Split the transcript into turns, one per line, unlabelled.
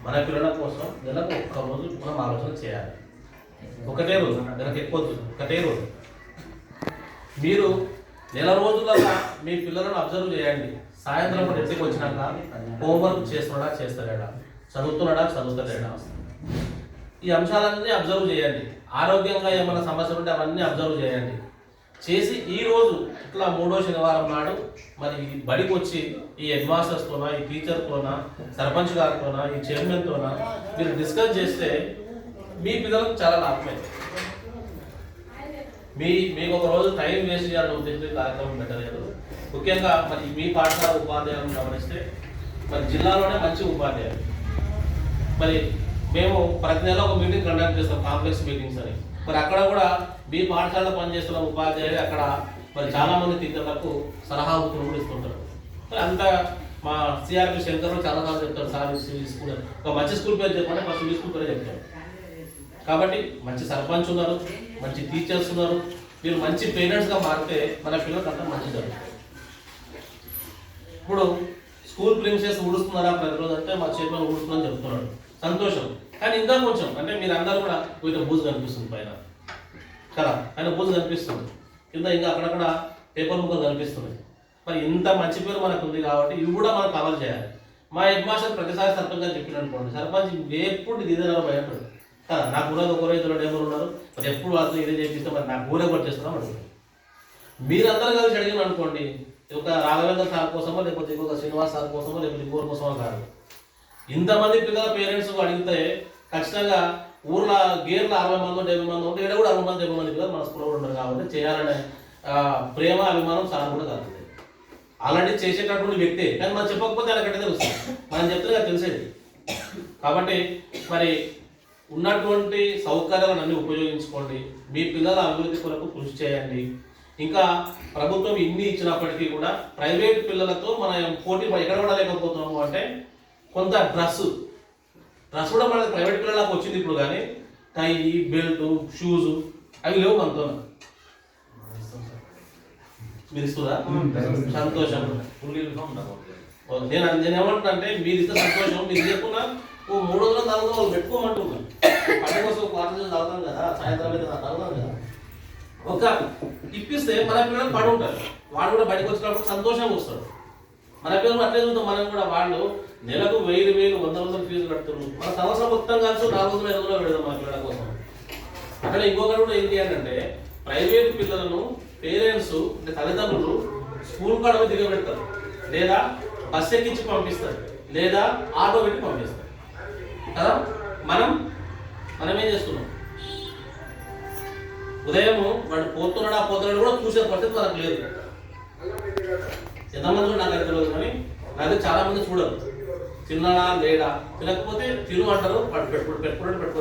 మన పిల్లల కోసం నెలకు ఒక్క రోజు మనం ఆలోచన చేయాలి. ఒకటే రోజు, నెలకు ఎక్కువ ఒకటే రోజు. మీరు నెల రోజులలో మీ పిల్లలను అబ్జర్వ్ చేయండి. సాయంత్రం పూట ఇంటికి వచ్చినాక హోంవర్క్ చేస్తున్నాడా చేస్తలేడా, చదువుతలేడా, ఈ అంశాలన్నీ అబ్జర్వ్ చేయండి. ఆరోగ్యంగా ఏమైనా సమస్యలు ఉంటే అవన్నీ అబ్జర్వ్ చేయండి. చేసి ఈరోజు ఇట్లా 3వ శనివారం నాడు మరి బడికి వచ్చి ఈ హెడ్ మాస్టర్స్తోనా, ఈ టీచర్తోనా, సర్పంచ్ గారితోనా, ఈ చైర్మన్తోనా మీరు డిస్కస్ చేస్తే మీ పిల్లలకు చాలా లాభమైంది. మీకు ఒక రోజు టైం వేస్ట్ చేయాలని ఉద్దేశించి కార్యక్రమం పెట్టలేదు. ముఖ్యంగా మరి మీ పాఠశాల ఉపాధ్యాయులను గమనిస్తే మరి జిల్లాలోనే మంచి ఉపాధ్యాయులు. మరి మేము ప్రతి నెల ఒక మీటింగ్ కండక్ట్ చేస్తాం, కాంప్లెక్స్ మీటింగ్స్ అని. మరి అక్కడ కూడా మీ పాఠశాలలో పనిచేస్తున్న ఉపాధ్యాయులు అక్కడ మరి చాలామంది టీచర్లకు సలహా కూడా ఇస్తుంటారు. మరి అంతా మా సిఆర్పి శంకర్ చాలాసార్లు చెప్తారు, సార్ ఈ స్కూల్ ఒక మంచి స్కూల్ పేరు చెప్పండి, మా సివి స్కూల్ పేరే చెప్తారు. కాబట్టి మంచి సర్పంచ్ ఉన్నారు, మంచి టీచర్స్ ఉన్నారు. మీరు మంచి పేరెంట్స్గా మారితే మన పిల్లలకు అంతా మంచి జరుగుతుంది. ఇప్పుడు స్కూల్ ప్రిన్సెస్ ఊడుస్తున్నారా ప్రతిరోజు అంటే మా చైర్మన్ ఊడుస్తుందని చెప్తున్నాడు, సంతోషం. కానీ ఇంకా కొంచెం అంటే మీరు అందరూ కూడా వీటి బూజు కనిపిస్తుంది పైన కదా, ఆయన బూజు కనిపిస్తుంది కింద, ఇంకా అక్కడక్కడ పేపర్ ముక్కలు కనిపిస్తున్నాయి. మరి ఇంత మంచి పేరు మనకు ఉంది కాబట్టి ఇవి కూడా మనం కవర్ చేయాలి. మా హెడ్ మాస్టర్ ప్రతిసారి సర్పంచ్ అని చెప్పిన అనుకోండి, సర్పంచ్ ఎప్పుడు ఇదేనా భయపడు కదా, నాకు కూడా ఒక రోజు డేమోలు ఉన్నారు, మరి ఎప్పుడు వాళ్ళతో ఇదే చేపిస్తే మరి నాకు ఊరే కొట్టేస్తున్నాం అడుగుతారు. మీరందరూ కలిసి అడిగిన అనుకోండి, ఒక రాఘవేంద్ర సార్ కోసమో లేకపోతే ఇంకొక శ్రీనివాస్ సార్ కోసమో లేకపోతే ఇంకోరి కోసమో కాదు, ఇంతమంది పిల్లల పేరెంట్స్ అడిగితే ఖచ్చితంగా ఊర్లో గేర్లు 60 మంది 70 మంది ఉంటే ఇక్కడ కూడా 60 మంది 70 మంది పిల్లలు మన స్కూల్లో కూడా ఉంటారు. కాబట్టి చేయాలనే ప్రేమ అభిమానం సార్ కూడా కలుగుతుంది. ఆల్రెడీ చేసేటటువంటి వ్యక్తే, కానీ మనం చెప్పకపోతే అలాగంటే తెలుస్తుంది, మనం చెప్తే తెలిసేది. కాబట్టి మరి ఉన్నటువంటి సౌకర్యాలను అన్ని ఉపయోగించుకోండి, మీ పిల్లల అభివృద్ధి కొరకు కృషి చేయండి. ఇంకా ప్రభుత్వం ఇన్ని ఇచ్చినప్పటికీ కూడా ప్రైవేట్ పిల్లలతో మనం పోటీ ఎక్కడ కూడా లేకపోతున్నాము. అంటే కొంత డ్రెస్ కూడా మనకి ప్రైవేట్ పిల్లలకు వచ్చింది ఇప్పుడు, కానీ టై, బెల్ట్, షూస్ అవి లేవు మనతో. మీరు ఇస్తుందా? సంతోషం. నేను ఏమంటున్నా అంటే మీరు ఇస్తే సంతోషం, మీరు లేకున్నా 300 400 పెట్టుకోమంటున్నా. పండుగ కోసం క్లాసులు చదువుతాం కదా, సాయంత్రం అయితే చదువుతాం కదా, ఒక ఇప్పిస్తే మన పిల్లలు పడి ఉంటారు. వాడు కూడా బయటకు వచ్చినప్పుడు సంతోషంగా వస్తాడు. మన పిల్లలు అట్లే చూద్దాం. మనం కూడా వాళ్ళు నెలకు 1000 100 ఫీజులు కడుతున్నారు, మన సంవత్సరం మొత్తం కలిసి 400 500 పెడదాం మన పిల్లల కోసం. అక్కడ ఇంకొకటి కూడా ఏంటి అంటే ప్రైవేట్ పిల్లలను పేరెంట్స్ అంటే తల్లిదండ్రులు స్కూల్ కాడ దిగబెడతారు, లేదా బస్ ఎక్కించి పంపిస్తారు, లేదా ఆటో పెట్టి పంపిస్తారు కదా. మనం ఏం చేస్తున్నాం, ఉదయం వాడు పోతున్నాడా కూడా చూసే పరిస్థితి మనకు లేదు. ఎంతమంది కూడా నాకు తెలియదు, కానీ నాకు చాలా మంది చూడరు. తిన్నాడా లేడా, తినకపోతే తిను అంటారు, పెట్టుకుంటే